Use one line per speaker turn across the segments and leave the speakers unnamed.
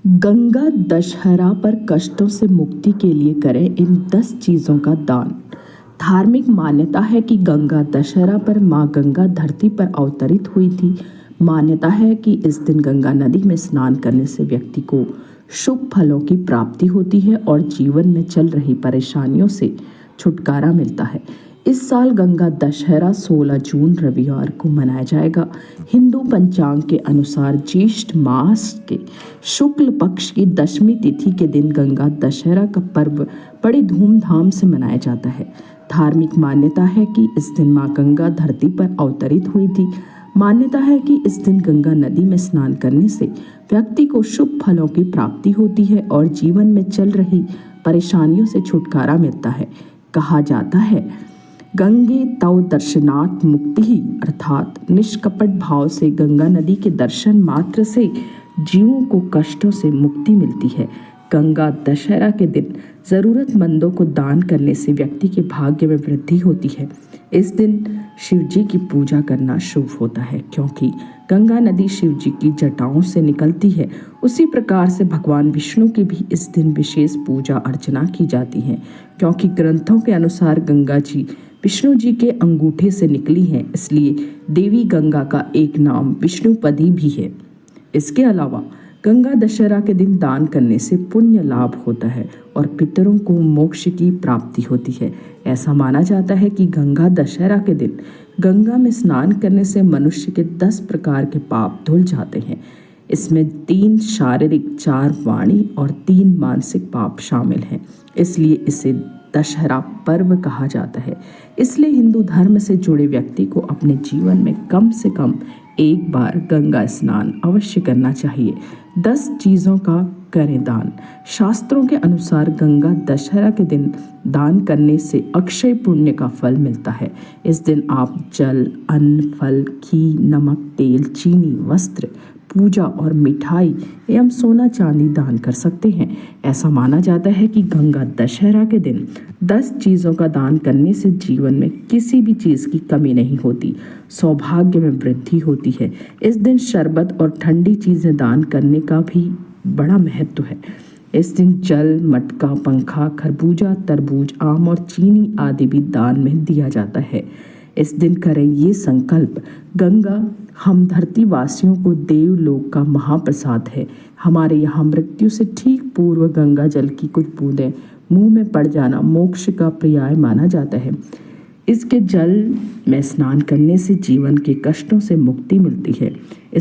गंगा दशहरा पर कष्टों से मुक्ति के लिए करें इन 10 चीज़ों का दान। धार्मिक मान्यता है कि गंगा दशहरा पर माँ गंगा धरती पर अवतरित हुई थी। मान्यता है कि इस दिन गंगा नदी में स्नान करने से व्यक्ति को शुभ फलों की प्राप्ति होती है और जीवन में चल रही परेशानियों से छुटकारा मिलता है। इस साल गंगा दशहरा 16 जून रविवार को मनाया जाएगा। हिंदू पंचांग के अनुसार ज्येष्ठ मास के शुक्ल पक्ष की दशमी तिथि के दिन गंगा दशहरा का पर्व बड़ी धूमधाम से मनाया जाता है। धार्मिक मान्यता है कि इस दिन माँ गंगा धरती पर अवतरित हुई थी। मान्यता है कि इस दिन गंगा नदी में स्नान करने से व्यक्ति को शुभ फलों की प्राप्ति होती है और जीवन में चल रही परेशानियों से छुटकारा मिलता है। कहा जाता है, गंगे तव दर्शनात् मुक्ति ही, अर्थात निष्कपट भाव से गंगा नदी के दर्शन मात्र से जीवों को कष्टों से मुक्ति मिलती है। गंगा दशहरा के दिन ज़रूरतमंदों को दान करने से व्यक्ति के भाग्य में वृद्धि होती है। इस दिन शिव जी की पूजा करना शुभ होता है, क्योंकि गंगा नदी शिव जी की जटाओं से निकलती है। उसी प्रकार से भगवान विष्णु की भी इस दिन विशेष पूजा अर्चना की जाती है, क्योंकि ग्रंथों के अनुसार गंगा जी विष्णु जी के अंगूठे से निकली हैं, इसलिए देवी गंगा का एक नाम विष्णुपदी भी है। इसके अलावा गंगा दशहरा के दिन दान करने से पुण्य लाभ होता है और पितरों को मोक्ष की प्राप्ति होती है। ऐसा माना जाता है कि गंगा दशहरा के दिन गंगा में स्नान करने से मनुष्य के 10 प्रकार के पाप धुल जाते हैं। इसमें 3 शारीरिक, 4 वाणी और 3 मानसिक पाप शामिल हैं। इसलिए इसे दशहरा पर्व कहा जाता है। इसलिए हिंदू धर्म से जुड़े व्यक्ति को अपने जीवन में कम से कम एक बार गंगा स्नान अवश्य करना चाहिए। 10 चीज़ों का करें दान। शास्त्रों के अनुसार गंगा दशहरा के दिन दान करने से अक्षय पुण्य का फल मिलता है। इस दिन आप जल, अन्न, फल, घी, नमक, तेल, चीनी, वस्त्र, पूजा और मिठाई एवं सोना चांदी दान कर सकते हैं। ऐसा माना जाता है कि गंगा दशहरा के दिन 10 चीज़ों का दान करने से जीवन में किसी भी चीज़ की कमी नहीं होती, सौभाग्य में वृद्धि होती है। इस दिन शरबत और ठंडी चीज़ें दान करने का भी बड़ा महत्व है। इस दिन जल, मटका, पंखा, खरबूजा, तरबूज, आम और चीनी आदि भी दान में दिया जाता है। इस दिन करें ये संकल्प, गंगा हम धरती वासियों को देवलोक का महाप्रसाद है। हमारे यहाँ मृत्यु से ठीक पूर्व गंगा जल की कुछ बूंदें मुंह में पड़ जाना मोक्ष का पर्याय माना जाता है। इसके जल में स्नान करने से जीवन के कष्टों से मुक्ति मिलती है।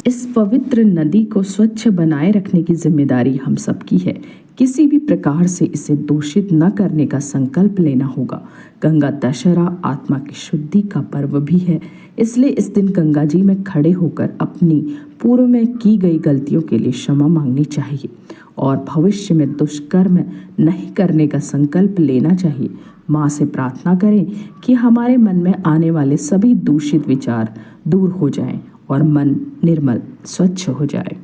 इस पवित्र नदी को स्वच्छ बनाए रखने की जिम्मेदारी हम सबकी है। किसी भी प्रकार से इसे दूषित न करने का संकल्प लेना होगा। गंगा दशहरा आत्मा की शुद्धि का पर्व भी है, इसलिए इस दिन गंगा जी में खड़े होकर अपनी पूर्व में की गई गलतियों के लिए क्षमा मांगनी चाहिए और भविष्य में दुष्कर्म नहीं करने का संकल्प लेना चाहिए। माँ से प्रार्थना करें कि हमारे मन में आने वाले सभी दूषित विचार दूर हो जाएं और मन निर्मल स्वच्छ हो जाए।